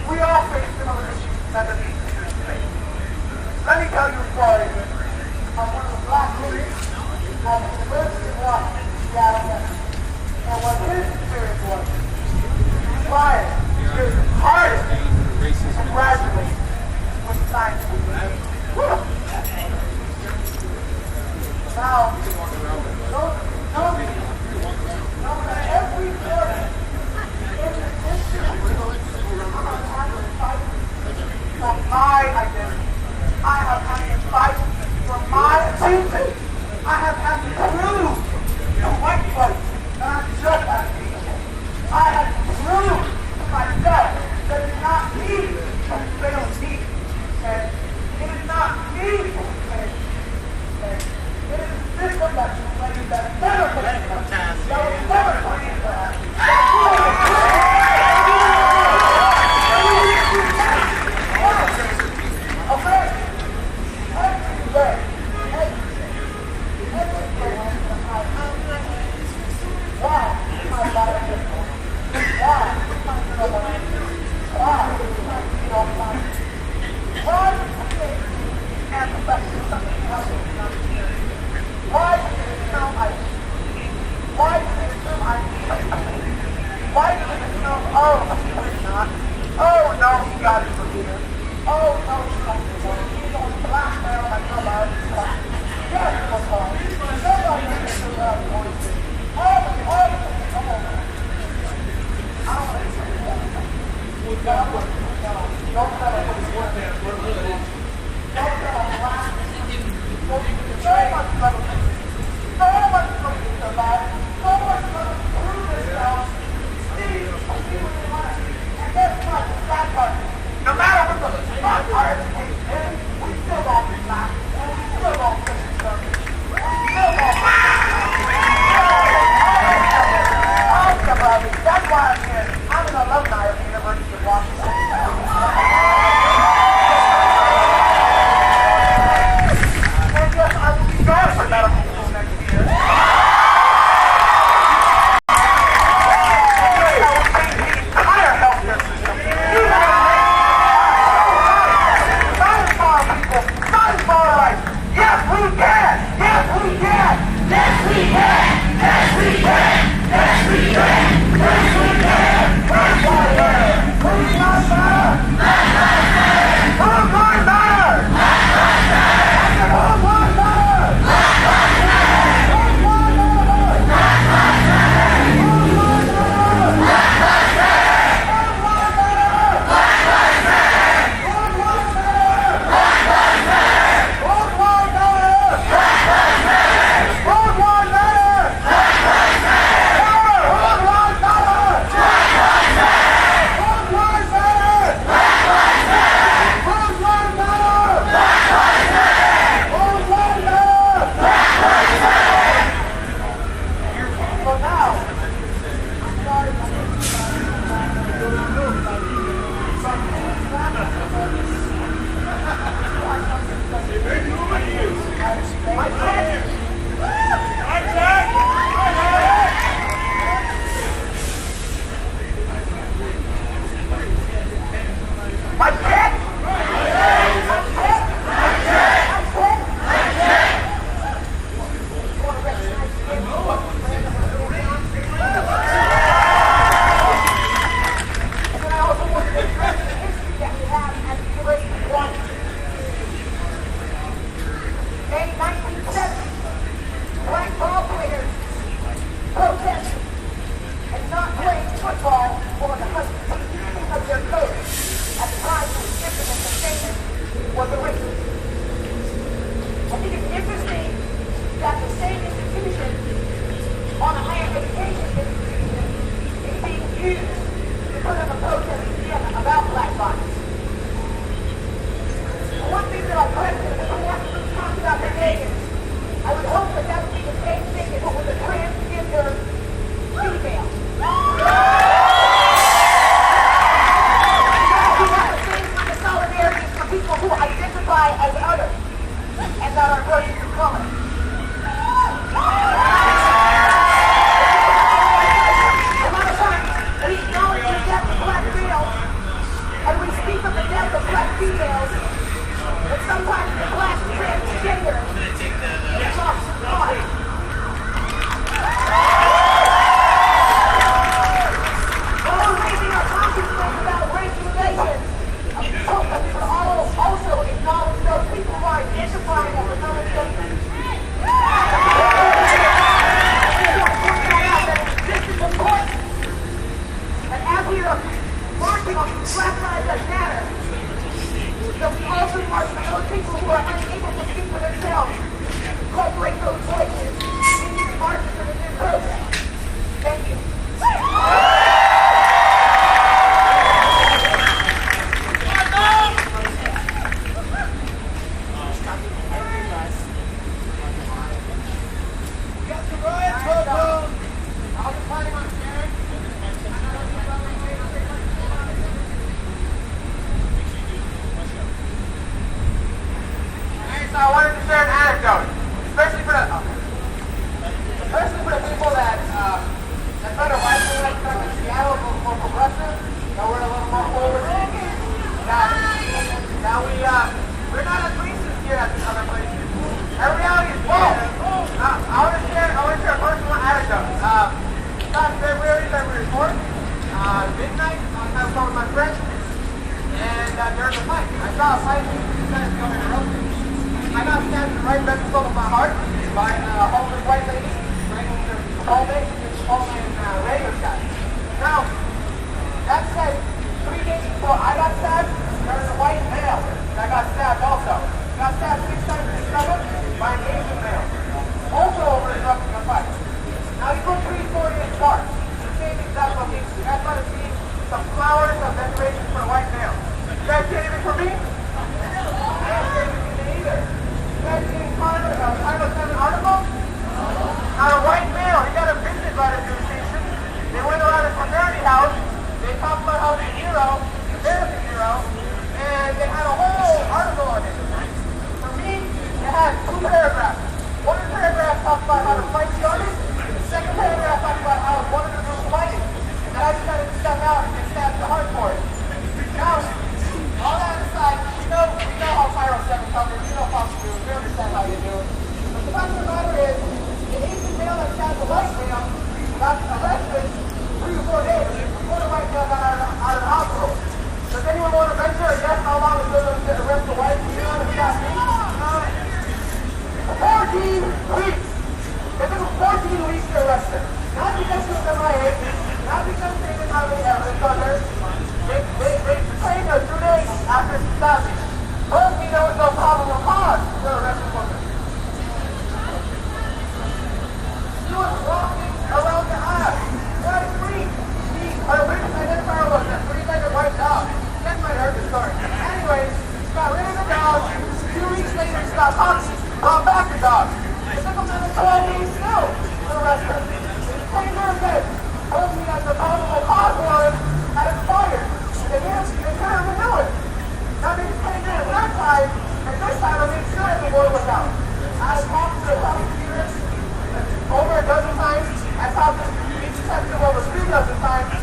We all face similar issues underneath the human face. Let me tell you a story of one of the black leaders at the University of Washington, Seattle, and what his experience was. Prior to his hardest to graduate with science. Now, know that every person in this institute, I'm not having to fight for my identity. I have had to fight for my achievement. I have had to prove to white folks that I'm just as people. I have to prove to myself that it's not me who fails me. And it is not me who fails me. It is the system that you play that stop. I decided to go interrupted. I got stabbed in the right ventricle of my heart by a homeless white lady right over the hallway in radio shack. Now, that said, 3 days before I got stabbed, there was a white male that got stabbed also. Got stabbed 6 times in the stomach by an Asian male. Also over interrupting a fight. Now you go 3-4 days apart. The same exact location. You guys want to see some flowers of decoration for a white male. You guys see anything for me? I haven't seen anything either. You guys see any Title 7 article? Now a white male, he got a visit by the news station. They went around his fraternity house. They talked about how he's a hero, American hero, and they had a whole article on it. For me, it had 2 paragraphs. One paragraph talked about how the fight started. The second paragraph talked about how one of the groups fighting. And I decided to step out and get stabbed in the heart for it. Now, all that aside, we know how Title 7 covers. We know Fox News. We understand how you do it. But the fact of the matter is, the Asian male that stabbed the white male got arrested 3 to 4 days before the white male got out of the hospital. Does anyone want to venture a guess how long it took them to arrest the white male that got me? 14 weeks! It took them 14 weeks to arrest him. Not because he was MIA, not because they didn't have any evidence on her. They detained her 2 days after she stopped me. Told me there was no probable cause to arrest the woman. She was walking around the aisle. What is free? Her witness identifier was a 3-legged white dog. That might hurt the story. Anyways, she got rid of the dog. 2 weeks later, she got talking. Brought back the dog. It took them another 12 days still to arrest her. They detained her again. Told me that the probable cause warrant had expired. They couldn't renew it. Now they detained her at that time, and this time I made sure the warrant was out. I talked to the prosecutor over a dozen times. I talked to each detective over 3 dozen times.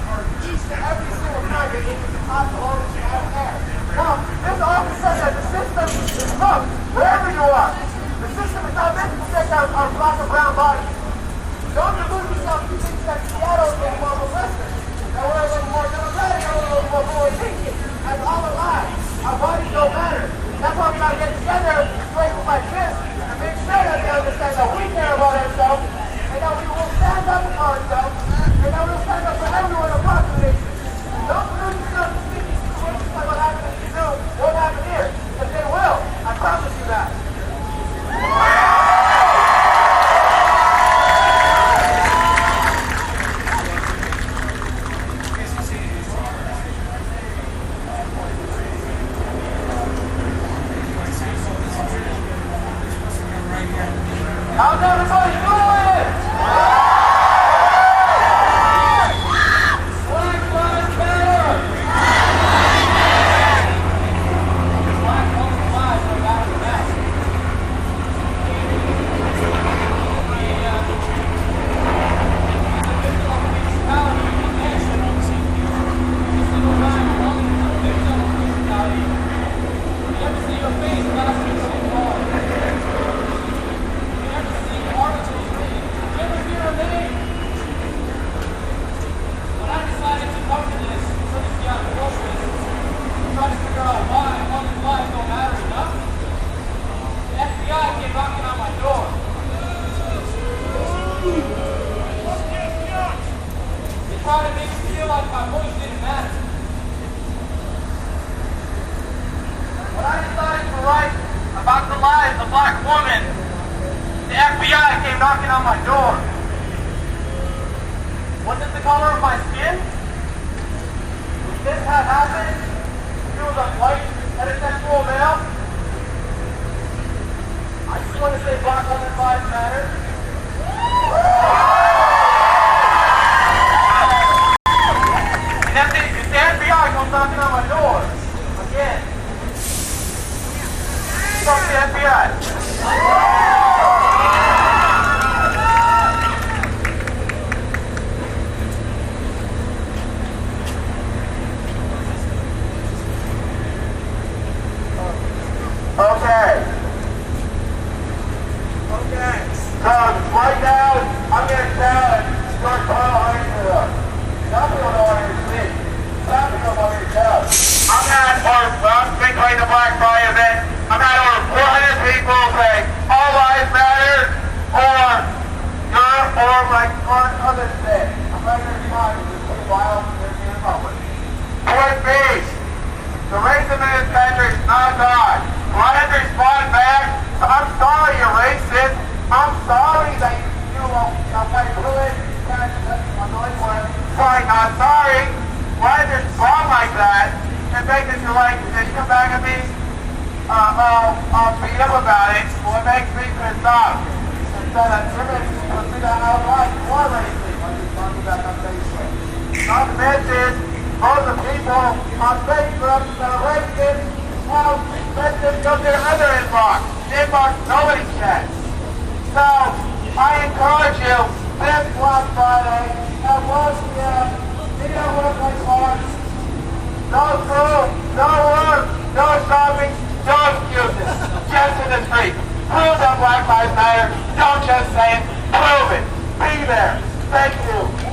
Each and every single time they gave me the top along with the air. Now, this officer says that the system is broke wherever you are. The system is not meant to protect our black and brown bodies. Don't delude yourself to think that Seattle is more progressive, that we're a little more democratic, that we're a little more forward-thinking. That's all a lie. Our bodies don't matter. That's why we gotta get together in places like this and make sure that they understand that we care about ourselves and that we will stand up for ourselves and that we will stand up for everyone across the nation. Don't delude yourself to think situations like what happened in Brazil won't happen here, because they will. I promise you that. How's everybody doing? Black Lives Matter! Black lives no matter the matter. Trying to make me feel like my voice didn't matter. When I decided to write about the lives of black women, the FBI came knocking on my door. Was it the color of my skin? Would this have happened if it was a white, heterosexual male? I just want to say black women's lives matter. If the FBI comes knocking on my door again, talk to the FBI. Okay. So right now, I'm going to tell start calling nothing on our sleep. Nothing on our tell. I'm at our So I'm speaking the Black Friday event. I'm had over 400 people say all lives matter, or like others say. I'm not going to respond to this for a while. They're in public. Point B. The racism in this country is not God. When I have to respond back, so I'm sorry you're racist. I'm sorry that you won't fight through it. I'm the only one. Sorry, not sorry. Why is there respond like that? And make it like, and you come back at me, I'll beat up about it. Well, it makes me pissed off. Instead of figure out how life more racist when you talk about on Facebook. Not to mention, most of the people on Facebook that are racist, well, let's just go to their other inbox. Inbox nobody checks. So, I encourage you, this Black Friday, at 1 p.m., video workplace parks, no food, no work, no shopping, no excuses. Just in the street. Prove that Black Lives Matter. Don't just say it. Prove it. Be there. Thank you.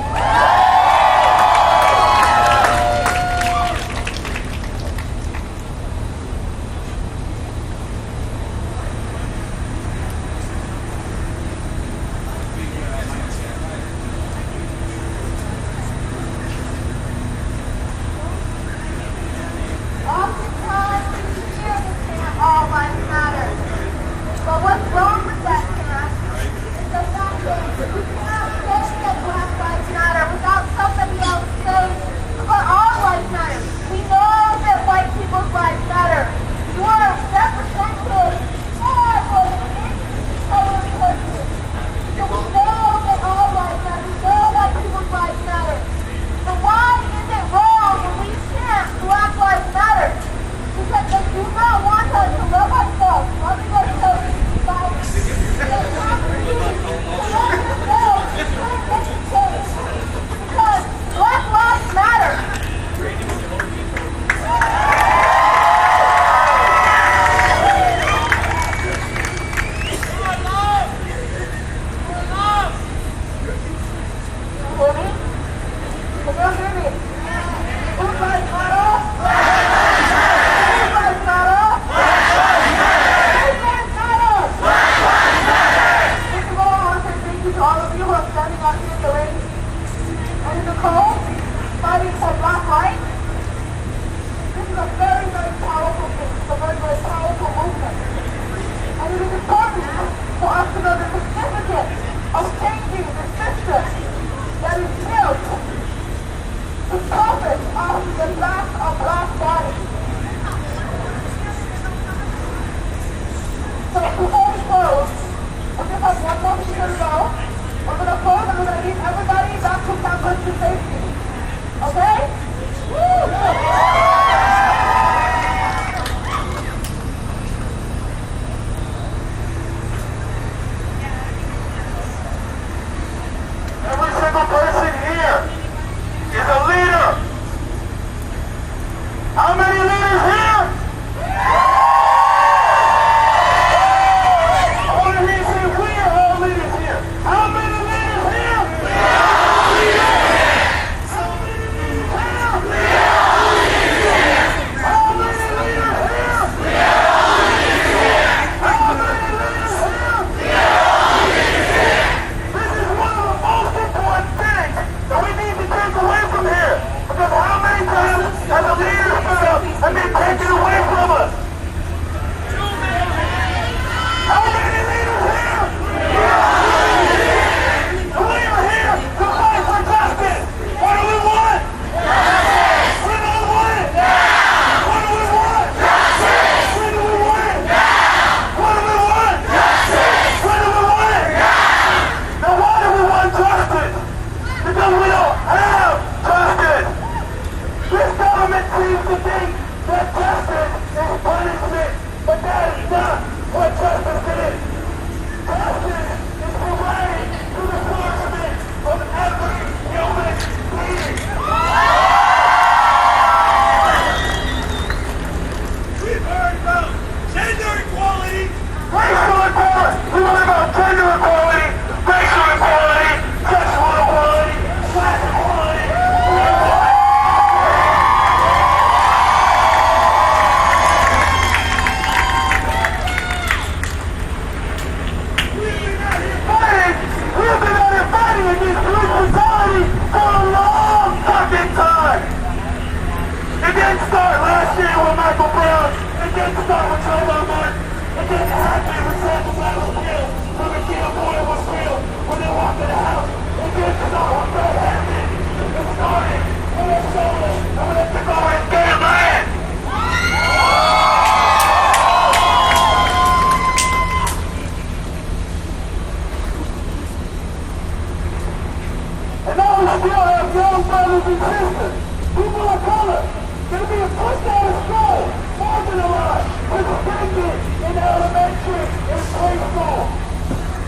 And now we still have young brothers and sisters, people of color, that are being pushed out of school, marginalized, suspended in elementary and preschool.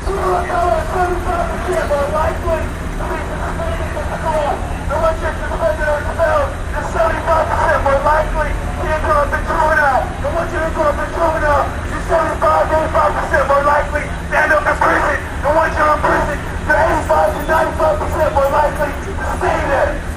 People of color are 75% more likely to be suspended from school. And once you're suspended or expelled, you're 75% more likely to enter up in juvenile. And once you enter up in juvenile, you're 75% more likely to end up in prison. And once you're in prison, you're 85 to 95% more likely to stay there.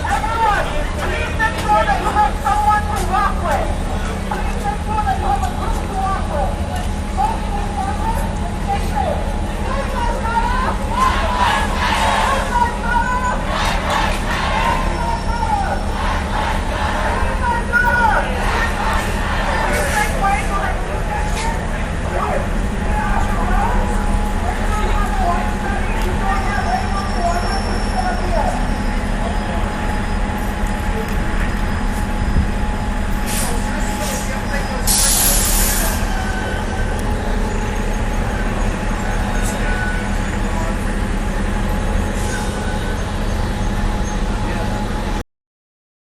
Everyone, please make sure that you have someone to walk